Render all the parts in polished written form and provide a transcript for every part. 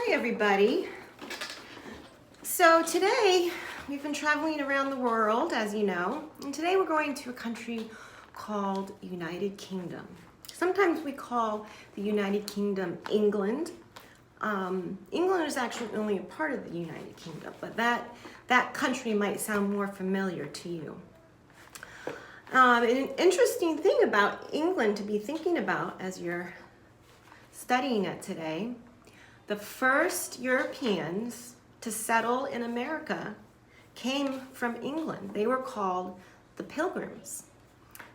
Hi everybody. So today we've been traveling around the world, as you know, and today we're going to a country called United Kingdom. Sometimes we call the United Kingdom England. England is actually only a part of the United Kingdom, but that country might sound more familiar to you. An interesting thing about England to be thinking about as you're studying it today, the first Europeans to settle in America came from England. They were called the Pilgrims.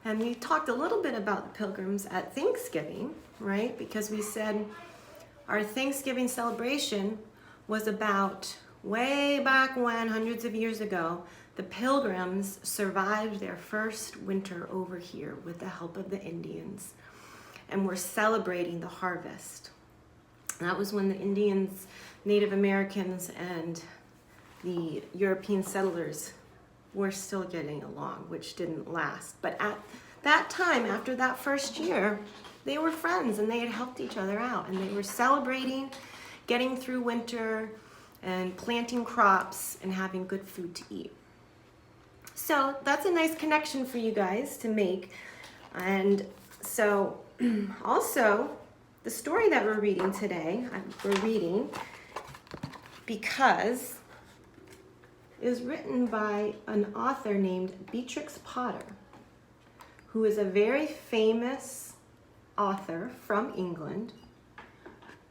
And we talked a little bit about the Pilgrims at Thanksgiving, right? Because we said our Thanksgiving celebration was about way back when, hundreds of years ago, the Pilgrims survived their first winter over here with the help of the Indians. And we're celebrating the harvest. That was when the Indians, Native Americans, and the European settlers were still getting along, which didn't last. But at that time, after that first year, they were friends and they had helped each other out. And they were celebrating getting through winter and planting crops and having good food to eat. So that's a nice connection for you guys to make. And so also, the story that we're reading today, because is written by an author named Beatrix Potter, who is a very famous author from England.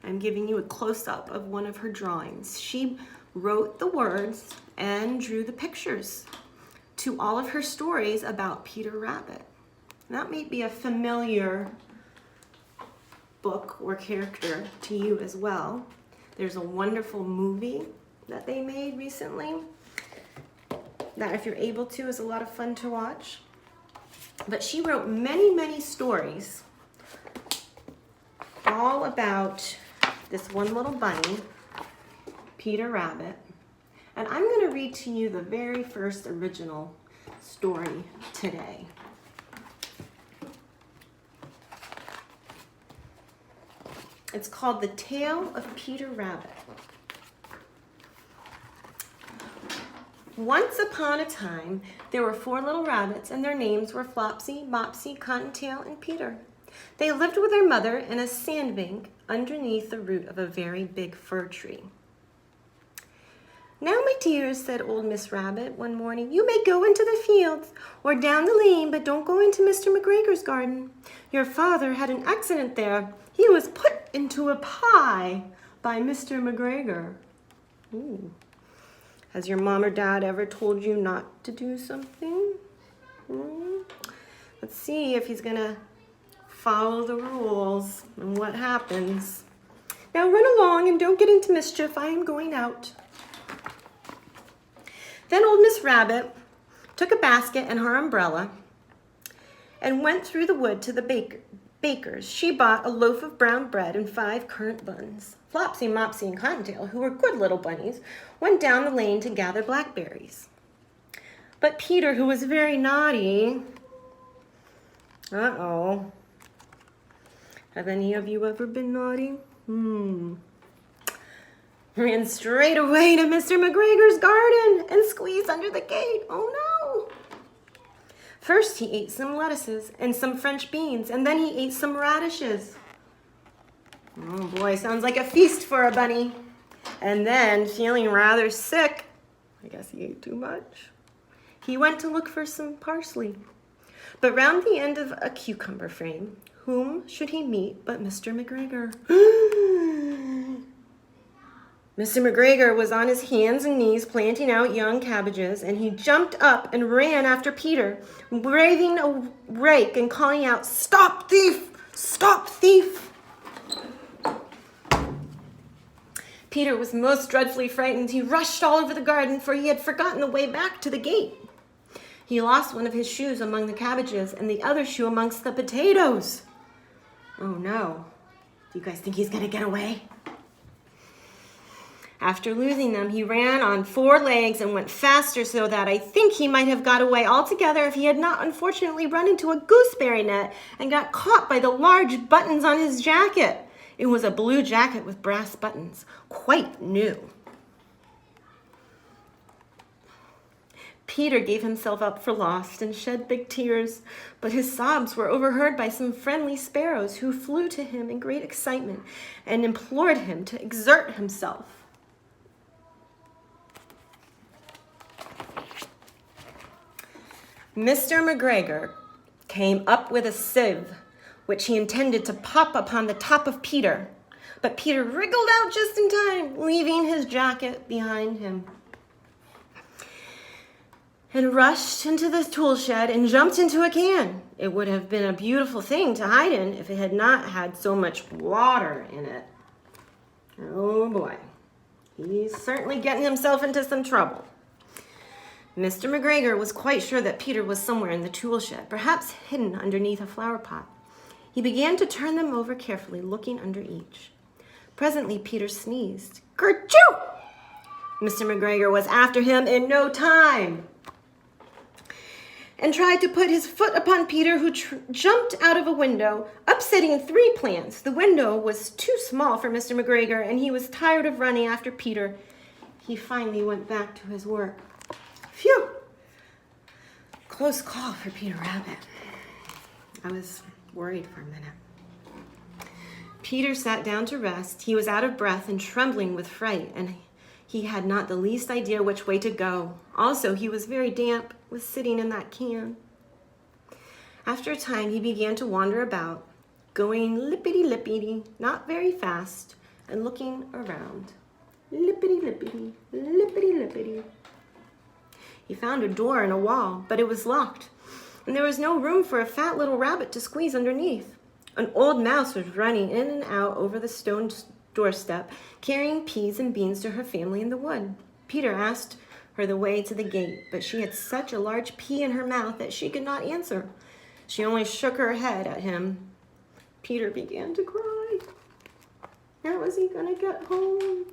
I'm giving you a close-up of one of her drawings. She wrote the words and drew the pictures to all of her stories about Peter Rabbit. That may be a familiar book or character to you as well. There's a wonderful movie that they made recently that, if you're able to, is a lot of fun to watch. But she wrote many, many stories all about this one little bunny, Peter Rabbit. And I'm going to read to you the very first original story today. It's called The Tale of Peter Rabbit. Once upon a time, there were 4 little rabbits, and their names were Flopsy, Mopsy, Cottontail, and Peter. They lived with their mother in a sandbank underneath the root of a very big fir tree. "Now, my dears," said old Miss Rabbit one morning, "you may go into the fields or down the lane, but don't go into Mr. McGregor's garden. Your father had an accident there. He was put into a pie by Mr. McGregor." Ooh. Has your mom or dad ever told you not to do something? Let's see if he's gonna follow the rules and what happens. "Now run along and don't get into mischief. I am going out." Then old Miss Rabbit took a basket and her umbrella and went through the wood to the baker's. She bought a loaf of brown bread and 5 currant buns. Flopsy, Mopsy, and Cottontail, who were good little bunnies, went down the lane to gather blackberries. But Peter, who was very naughty, have any of you ever been naughty? Ran straight away to Mr. McGregor's garden and squeezed under the gate. Oh no! First he ate some lettuces and some French beans, and then he ate some radishes. Oh boy, sounds like a feast for a bunny. And then, feeling rather sick, I guess he ate too much, he went to look for some parsley. But round the end of a cucumber frame, whom should he meet but Mr. McGregor? Mr. McGregor was on his hands and knees planting out young cabbages, and he jumped up and ran after Peter, waving a rake and calling out, "Stop thief! Stop thief!" Peter was most dreadfully frightened. He rushed all over the garden, for he had forgotten the way back to the gate. He lost one of his shoes among the cabbages and the other shoe amongst the potatoes. Oh no. Do you guys think he's going to get away? After losing them, he ran on 4 legs and went faster, so that I think he might have got away altogether if he had not unfortunately run into a gooseberry net and got caught by the large buttons on his jacket. It was a blue jacket with brass buttons, quite new. Peter gave himself up for lost and shed big tears, but his sobs were overheard by some friendly sparrows who flew to him in great excitement and implored him to exert himself. Mr. McGregor came up with a sieve, which he intended to pop upon the top of Peter, but Peter wriggled out just in time, leaving his jacket behind him, and rushed into the tool shed and jumped into a can. It would have been a beautiful thing to hide in if it had not had so much water in it. Oh boy, he's certainly getting himself into some trouble. Mr. McGregor was quite sure that Peter was somewhere in the tool shed, perhaps hidden underneath a flower pot. He began to turn them over carefully, looking under each. Presently, Peter sneezed. Kerchoo! Mr. McGregor was after him in no time and tried to put his foot upon Peter, who jumped out of a window, upsetting 3 plants. The window was too small for Mr. McGregor, and he was tired of running after Peter. He finally went back to his work. Phew! Close call for Peter Rabbit. I was worried for a minute. Peter sat down to rest. He was out of breath and trembling with fright, and he had not the least idea which way to go. Also, he was very damp with sitting in that can. After a time, he began to wander about, going lippity-lippity, not very fast, and looking around. Lippity-lippity, lippity-lippity. He found a door in a wall, but it was locked, and there was no room for a fat little rabbit to squeeze underneath. An old mouse was running in and out over the stone doorstep, carrying peas and beans to her family in the wood. Peter asked her the way to the gate, but she had such a large pea in her mouth that she could not answer. She only shook her head at him. Peter began to cry. How was he going to get home?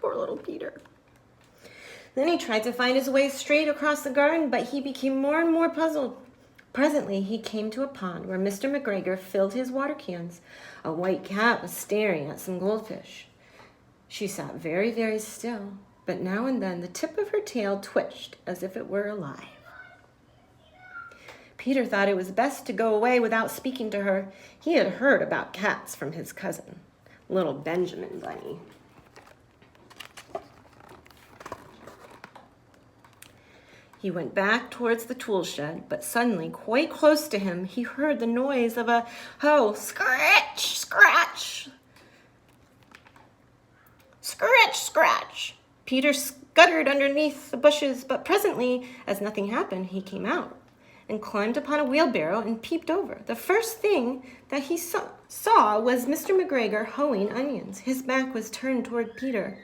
Poor little Peter. Then he tried to find his way straight across the garden, but he became more and more puzzled. Presently, he came to a pond where Mr. McGregor filled his water cans. A white cat was staring at some goldfish. She sat very, very still, but now and then the tip of her tail twitched as if it were alive. Peter thought it was best to go away without speaking to her. He had heard about cats from his cousin, little Benjamin Bunny. He went back towards the tool shed, but suddenly, quite close to him, he heard the noise of a hoe. Scratch, scratch. Scratch, scratch. Peter scuttered underneath the bushes, but presently, as nothing happened, he came out and climbed upon a wheelbarrow and peeped over. The first thing that he saw was Mr. McGregor hoeing onions. His back was turned toward Peter,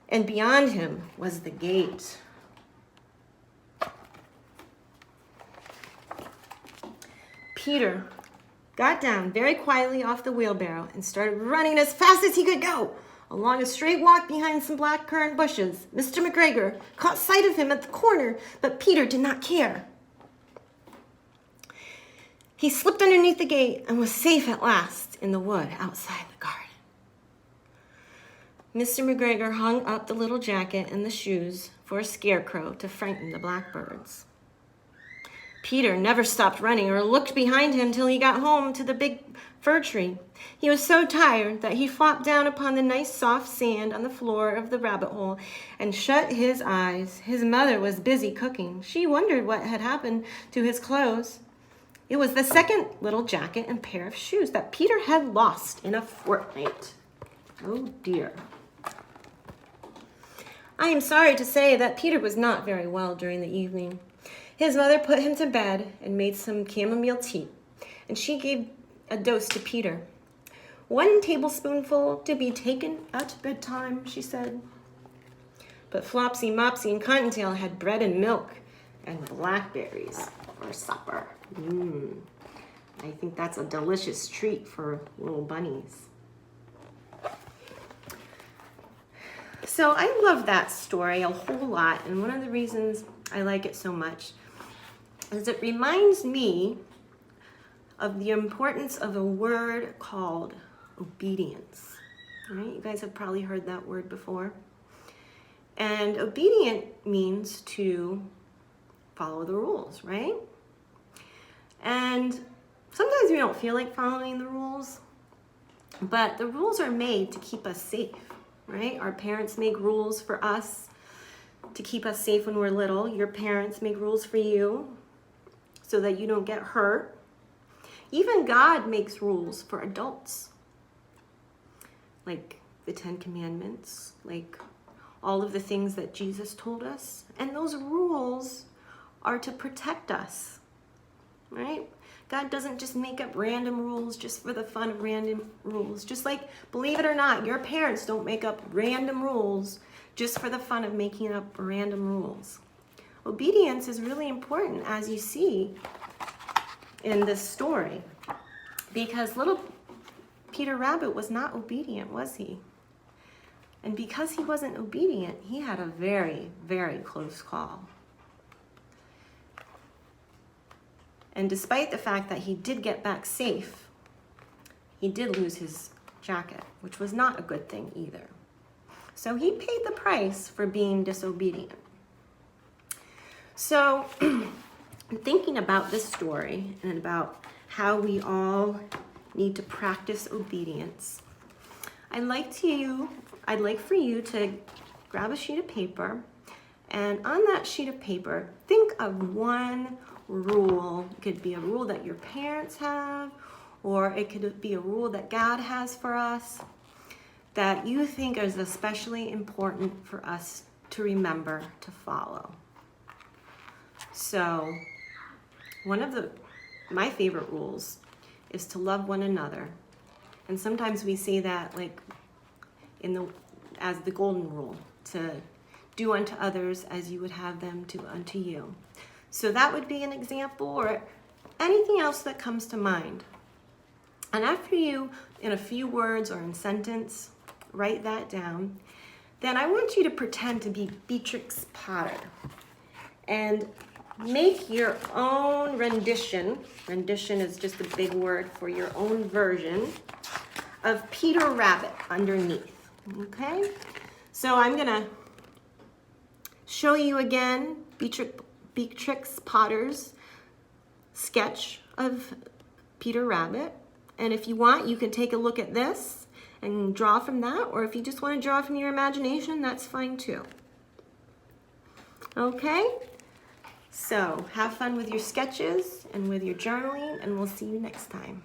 and beyond him was the gate. Peter got down very quietly off the wheelbarrow and started running as fast as he could go along a straight walk behind some blackcurrant bushes. Mr. McGregor caught sight of him at the corner, but Peter did not care. He slipped underneath the gate and was safe at last in the wood outside the garden. Mr. McGregor hung up the little jacket and the shoes for a scarecrow to frighten the blackbirds. Peter never stopped running or looked behind him till he got home to the big fir tree. He was so tired that he flopped down upon the nice soft sand on the floor of the rabbit hole and shut his eyes. His mother was busy cooking. She wondered what had happened to his clothes. It was the second little jacket and pair of shoes that Peter had lost in a fortnight. Oh dear. I am sorry to say that Peter was not very well during the evening. His mother put him to bed and made some chamomile tea, and she gave a dose to Peter. 1 tablespoonful to be taken at bedtime, she said. But Flopsy, Mopsy, and Cottontail had bread and milk and blackberries for supper. I think that's a delicious treat for little bunnies. So I love that story a whole lot, and one of the reasons I like it so much is it reminds me of the importance of a word called obedience. All right, you guys have probably heard that word before. And obedient means to follow the rules, right? And sometimes we don't feel like following the rules, but the rules are made to keep us safe, right? Our parents make rules for us to keep us safe when we're little. Your parents make rules for you so that you don't get hurt. Even God makes rules for adults, like the 10 Commandments, like all of the things that Jesus told us. And those rules are to protect us, right? God doesn't just make up random rules just for the fun of random rules. Just like, believe it or not, your parents don't make up random rules just for the fun of making up random rules. Obedience is really important, as you see in this story, because little Peter Rabbit was not obedient, was he? And because he wasn't obedient, he had a very, very close call. And despite the fact that he did get back safe, he did lose his jacket, which was not a good thing either. So he paid the price for being disobedient. So thinking about this story and about how we all need to practice obedience, I'd like for you to grab a sheet of paper, and on that sheet of paper, think of one rule. It could be a rule that your parents have, or it could be a rule that God has for us that you think is especially important for us to remember to follow. So one of my favorite rules is to love one another. And sometimes we say that like as the golden rule, to do unto others as you would have them do unto you. So that would be an example, or anything else that comes to mind. And after you, in a few words or in sentence, write that down, then I want you to pretend to be Beatrix Potter and make your own rendition. Rendition is just a big word for your own version of Peter Rabbit underneath. Okay? So I'm going to show you again Beatrix Potter's sketch of Peter Rabbit. And if you want, you can take a look at this and draw from that. Or if you just want to draw from your imagination, that's fine too. Okay? So have fun with your sketches and with your journaling, and we'll see you next time.